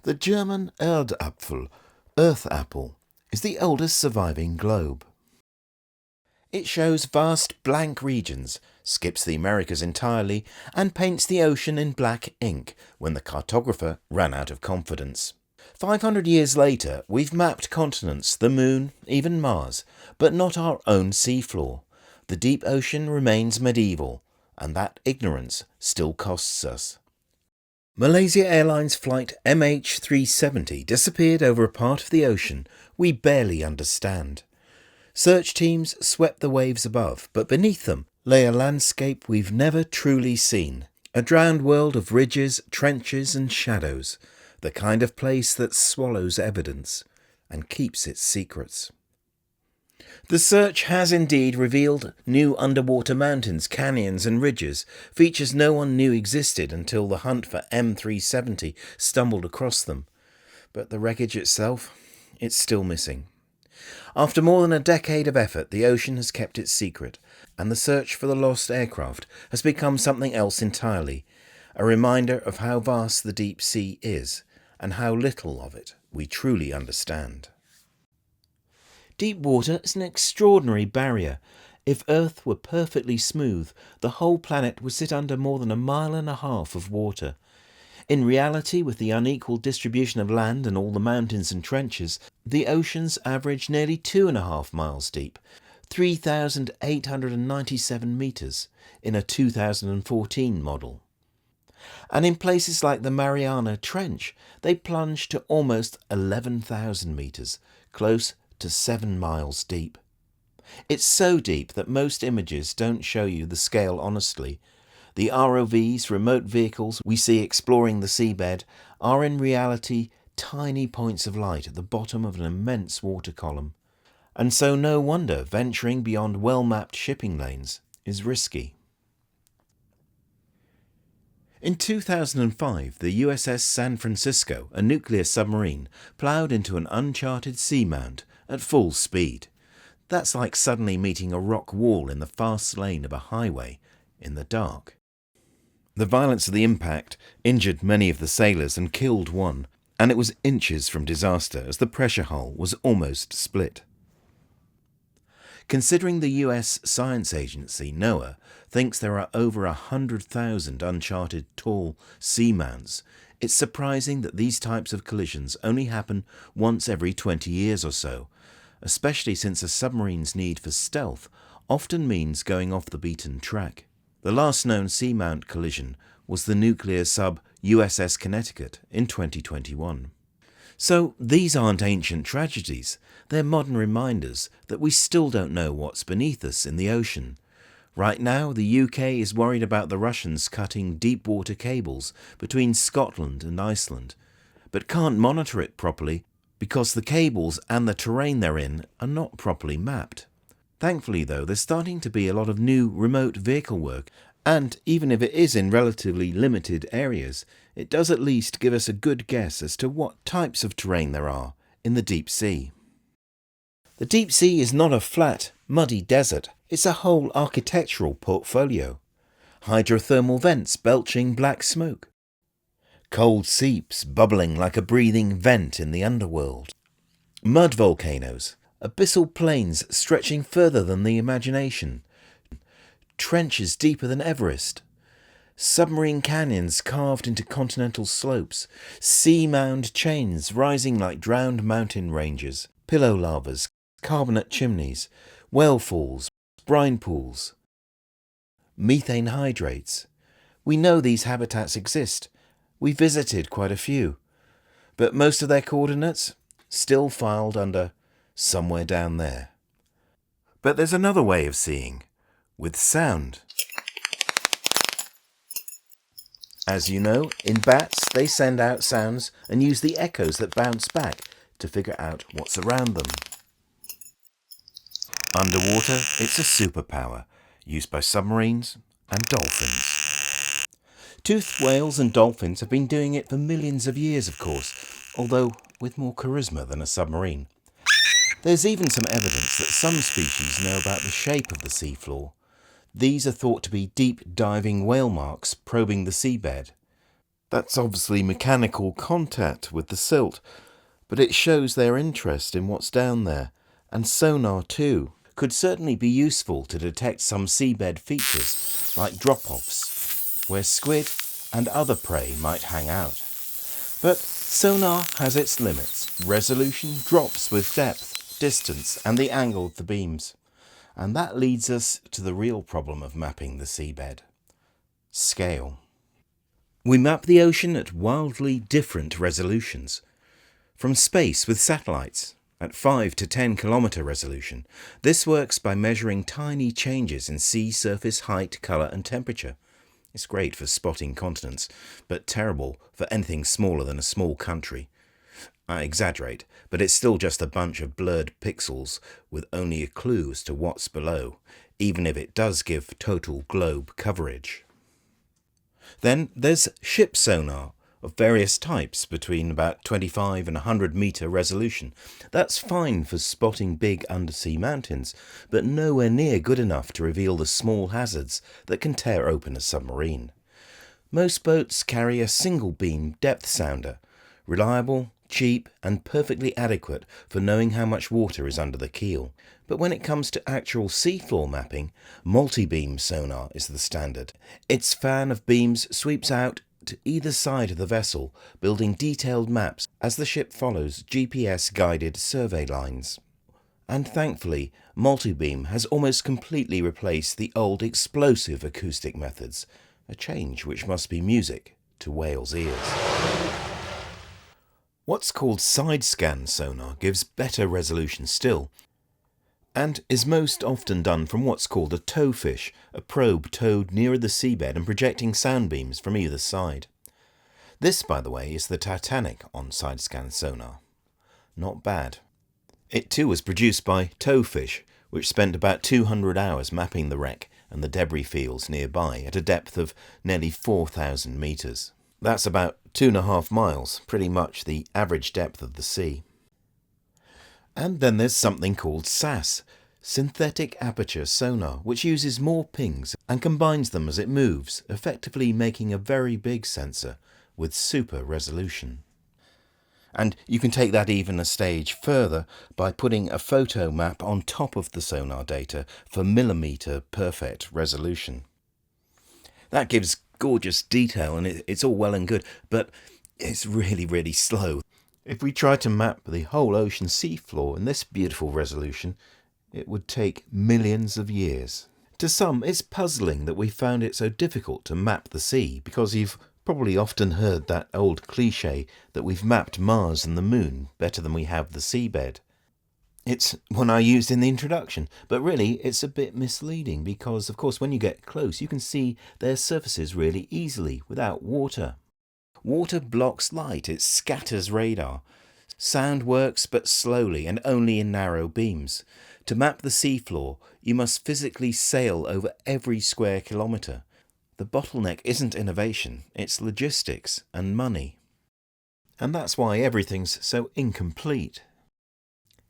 The German Erdapfel, earth apple, is the oldest surviving globe. It shows vast blank regions, skips the Americas entirely, and paints the ocean in black ink when the cartographer ran out of confidence. 500 years later, we've mapped continents, the moon, even Mars, but not our own seafloor. The deep ocean remains medieval, and that ignorance still costs us. Malaysia Airlines flight MH370 disappeared over a part of the ocean we barely understand. Search teams swept the waves above, but beneath them lay a landscape we've never truly seen. A drowned world of ridges, trenches and shadows, the kind of place that swallows evidence and keeps its secrets. The search has indeed revealed new underwater mountains, canyons and ridges, features no one knew existed until the hunt for M370 stumbled across them. But the wreckage itself, it's still missing. After more than a decade of effort, the ocean has kept its secret, and the search for the lost aircraft has become something else entirely, a reminder of how vast the deep sea is, and how little of it we truly understand. Deep water is an extraordinary barrier. If Earth were perfectly smooth, the whole planet would sit under more than 1.5 miles of water. In reality, with the unequal distribution of land and all the mountains and trenches, the oceans average nearly 2.5 miles deep, 3,897 metres in a 2014 model. And in places like the Mariana Trench, they plunge to almost 11,000 metres, close to 7 miles deep. It's so deep that most images don't show you the scale honestly. The ROVs, remote vehicles we see exploring the seabed, are in reality tiny points of light at the bottom of an immense water column. And so no wonder venturing beyond well-mapped shipping lanes is risky. In 2005, the USS San Francisco, a nuclear submarine, ploughed into an uncharted seamount at full speed. That's like suddenly meeting a rock wall in the fast lane of a highway in the dark. The violence of the impact injured many of the sailors and killed one, and it was inches from disaster as the pressure hull was almost split. Considering the US science agency, NOAA, thinks there are over 100,000 uncharted tall seamounts, it's surprising that these types of collisions only happen once every 20 years or so, especially since a submarine's need for stealth often means going off the beaten track. The last known seamount collision was the nuclear sub USS Connecticut in 2021. So these aren't ancient tragedies, they're modern reminders that we still don't know what's beneath us in the ocean. Right now, the UK is worried about the Russians cutting deep water cables between Scotland and Iceland, but can't monitor it properly because the cables and the terrain they're in are not properly mapped. Thankfully though, there's starting to be a lot of new remote vehicle work, and even if it is in relatively limited areas, it does at least give us a good guess as to what types of terrain there are in the deep sea. The deep sea is not a flat, muddy desert, it's a whole architectural portfolio. Hydrothermal vents belching black smoke. Cold seeps bubbling like a breathing vent in the underworld. Mud volcanoes, abyssal plains stretching further than the imagination. Trenches deeper than Everest. Submarine canyons carved into continental slopes. Sea-mound chains rising like drowned mountain ranges. Pillow lavas, carbonate chimneys, well falls, brine pools. Methane hydrates. We know these habitats exist. We visited quite a few. But most of their coordinates still filed under somewhere down there. But there's another way of seeing, with sound. As you know, in bats they send out sounds and use the echoes that bounce back to figure out what's around them. Underwater, it's a superpower, used by submarines and dolphins. Toothed whales and dolphins have been doing it for millions of years, of course, although with more charisma than a submarine. There's even some evidence that some species know about the shape of the seafloor. These are thought to be deep diving whale marks probing the seabed. That's obviously mechanical contact with the silt, but it shows their interest in what's down there. And sonar too could certainly be useful to detect some seabed features, like drop-offs, where squid and other prey might hang out. But sonar has its limits. Resolution drops with depth, distance, and the angle of the beams. And that leads us to the real problem of mapping the seabed: scale. We map the ocean at wildly different resolutions. From space with satellites, at 5 to 10 kilometre resolution. This works by measuring tiny changes in sea surface height, colour and temperature. It's great for spotting continents, but terrible for anything smaller than a small country. I exaggerate, but it's still just a bunch of blurred pixels with only a clue as to what's below, even if it does give total globe coverage. Then there's ship sonar of various types between about 25 and 100 metre resolution. That's fine for spotting big undersea mountains, but nowhere near good enough to reveal the small hazards that can tear open a submarine. Most boats carry a single beam depth sounder, reliable, cheap and perfectly adequate for knowing how much water is under the keel. But when it comes to actual seafloor mapping, multibeam sonar is the standard. Its fan of beams sweeps out to either side of the vessel, building detailed maps as the ship follows GPS-guided survey lines. And thankfully, multibeam has almost completely replaced the old explosive acoustic methods, a change which must be music to whales' ears. What's called side-scan sonar gives better resolution still, and is most often done from what's called a towfish, a probe towed nearer the seabed and projecting sound beams from either side. This, by the way, is the Titanic on side-scan sonar. Not bad. It too was produced by Towfish, which spent about 200 hours mapping the wreck and the debris fields nearby at a depth of nearly 4,000 metres. That's about 2.5 miles, pretty much the average depth of the sea. And then there's something called SAS, synthetic aperture sonar, which uses more pings and combines them as it moves, effectively making a very big sensor with super resolution. And you can take that even a stage further by putting a photo map on top of the sonar data for millimetre perfect resolution. That gives gorgeous detail and it's all well and good, but it's really, really slow. If we tried to map the whole ocean seafloor in this beautiful resolution, it would take millions of years. To some, it's puzzling that we found it so difficult to map the sea, because you've probably often heard that old cliché that we've mapped Mars and the Moon better than we have the seabed. It's one I used in the introduction, but really it's a bit misleading because, of course, when you get close, you can see their surfaces really easily without water. Water blocks light, it scatters radar. Sound works but slowly and only in narrow beams. To map the seafloor, you must physically sail over every square kilometre. The bottleneck isn't innovation, it's logistics and money. And that's why everything's so incomplete.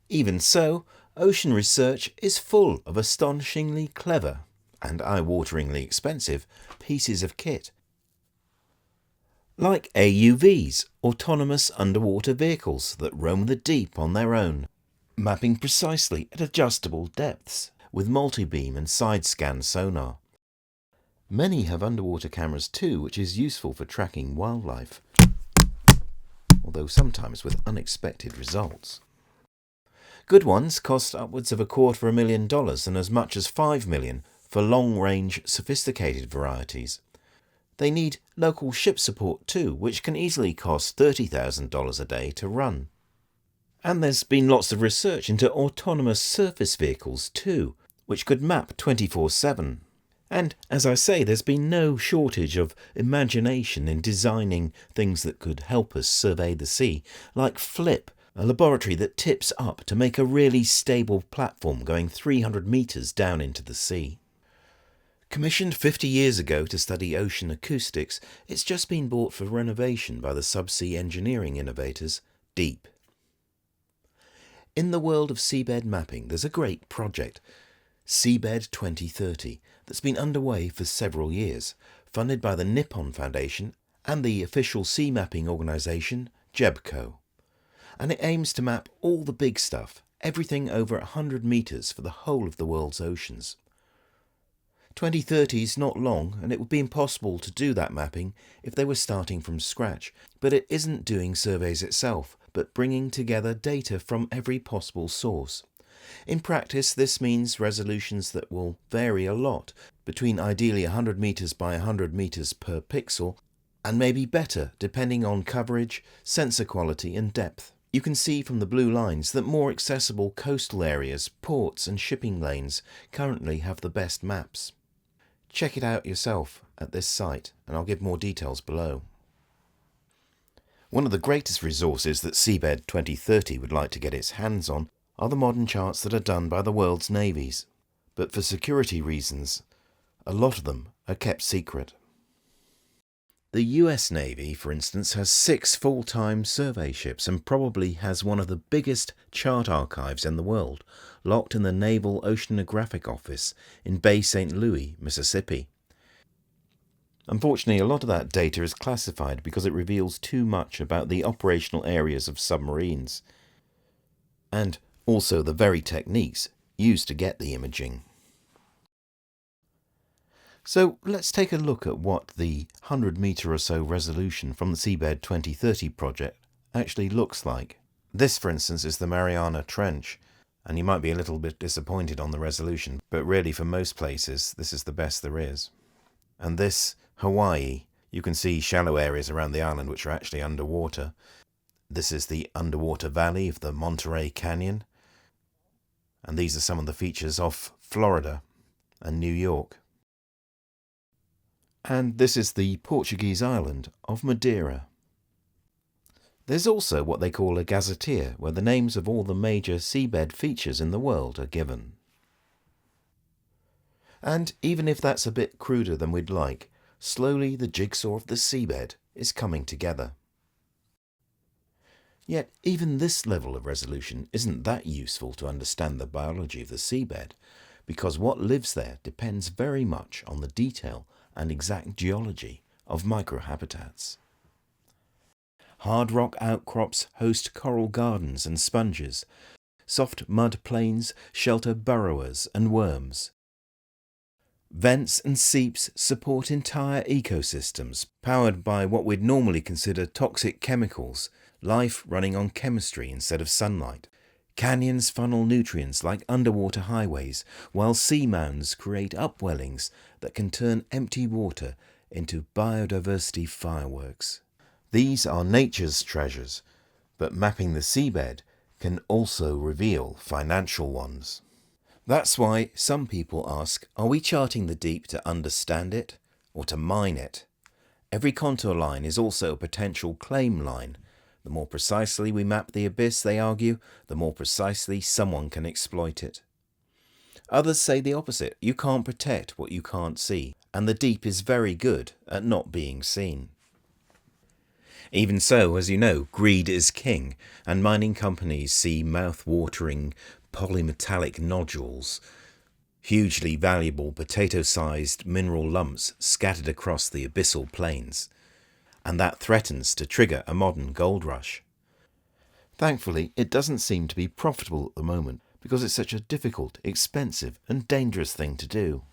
Even so, ocean research is full of astonishingly clever and eye-wateringly expensive pieces of kit. Like AUVs, autonomous underwater vehicles that roam the deep on their own, mapping precisely at adjustable depths with multibeam and side-scan sonar. Many have underwater cameras too, which is useful for tracking wildlife, although sometimes with unexpected results. Good ones cost upwards of $250,000 and as much as $5 million for long-range sophisticated varieties. They need local ship support too, which can easily cost $30,000 a day to run. And there's been lots of research into autonomous surface vehicles too, which could map 24/7. And, as I say, there's been no shortage of imagination in designing things that could help us survey the sea, like Flip, a laboratory that tips up to make a really stable platform going 300 metres down into the sea. Commissioned 50 years ago to study ocean acoustics, it's just been bought for renovation by the subsea engineering innovators, Deep. In the world of seabed mapping, there's a great project, Seabed 2030, that's been underway for several years, funded by the Nippon Foundation and the official sea mapping organisation, JEBCO. And it aims to map all the big stuff, everything over 100 metres for the whole of the world's oceans. 2030 is not long, and it would be impossible to do that mapping if they were starting from scratch, but it isn't doing surveys itself, but bringing together data from every possible source. In practice, this means resolutions that will vary a lot, between ideally 100 metres by 100 metres per pixel, and maybe better depending on coverage, sensor quality and depth. You can see from the blue lines that more accessible coastal areas, ports and shipping lanes currently have the best maps. Check it out yourself at this site, and I'll give more details below. One of the greatest resources that Seabed 2030 would like to get its hands on are the modern charts that are done by the world's navies, but for security reasons, a lot of them are kept secret. The US Navy, for instance, has 6 full-time survey ships and probably has one of the biggest chart archives in the world, locked in the Naval Oceanographic Office in Bay St. Louis, Mississippi. Unfortunately, a lot of that data is classified because it reveals too much about the operational areas of submarines, and also the very techniques used to get the imaging. So let's take a look at what the 100 metre or so resolution from the Seabed 2030 project actually looks like. This, for instance, is the Mariana Trench, and you might be a little bit disappointed on the resolution, but really for most places this is the best there is. And this, Hawaii, you can see shallow areas around the island which are actually underwater. This is the underwater valley of the Monterey Canyon, and these are some of the features off Florida and New York. And this is the Portuguese island of Madeira. There's also what they call a gazetteer, where the names of all the major seabed features in the world are given. And even if that's a bit cruder than we'd like, slowly the jigsaw of the seabed is coming together. Yet even this level of resolution isn't that useful to understand the biology of the seabed, because what lives there depends very much on the detail and exact geology of microhabitats. Hard rock outcrops host coral gardens and sponges. Soft mud plains shelter burrowers and worms. Vents and seeps support entire ecosystems powered by what we'd normally consider toxic chemicals, life running on chemistry instead of sunlight. Canyons funnel nutrients like underwater highways, while sea mounds create upwellings that can turn empty water into biodiversity fireworks. These are nature's treasures, but mapping the seabed can also reveal financial ones. That's why some people ask, are we charting the deep to understand it or to mine it? Every contour line is also a potential claim line. The more precisely we map the abyss, they argue, the more precisely someone can exploit it. Others say the opposite. You can't protect what you can't see, and the deep is very good at not being seen. Even so, as you know, greed is king, and mining companies see mouth-watering polymetallic nodules, hugely valuable potato-sized mineral lumps scattered across the abyssal plains, and that threatens to trigger a modern gold rush. Thankfully, it doesn't seem to be profitable at the moment because it's such a difficult, expensive and dangerous thing to do.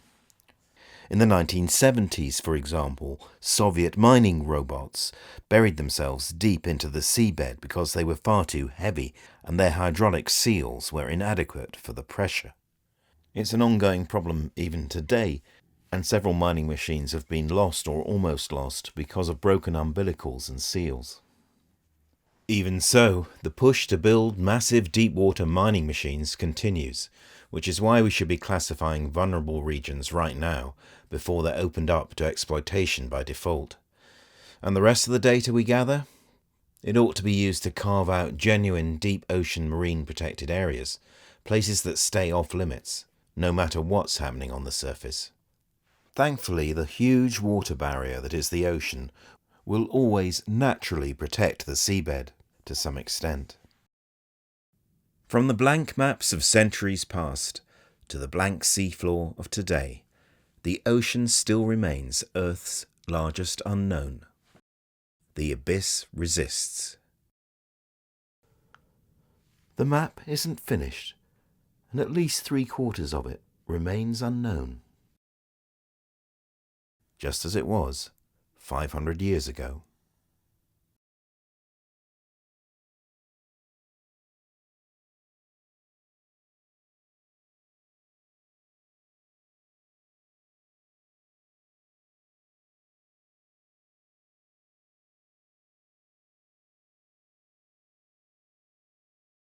In the 1970s, for example, Soviet mining robots buried themselves deep into the seabed because they were far too heavy and their hydraulic seals were inadequate for the pressure. It's an ongoing problem even today, and several mining machines have been lost or almost lost because of broken umbilicals and seals. Even so, the push to build massive deep-water mining machines continues, which is why we should be classifying vulnerable regions right now, before they're opened up to exploitation by default. And the rest of the data we gather? It ought to be used to carve out genuine deep ocean marine protected areas, places that stay off limits, no matter what's happening on the surface. Thankfully, the huge water barrier that is the ocean will always naturally protect the seabed to some extent. From the blank maps of centuries past to the blank seafloor of today, the ocean still remains Earth's largest unknown. The abyss resists. The map isn't finished, and at least 3/4 of it remains unknown. Just as it was 500 years ago.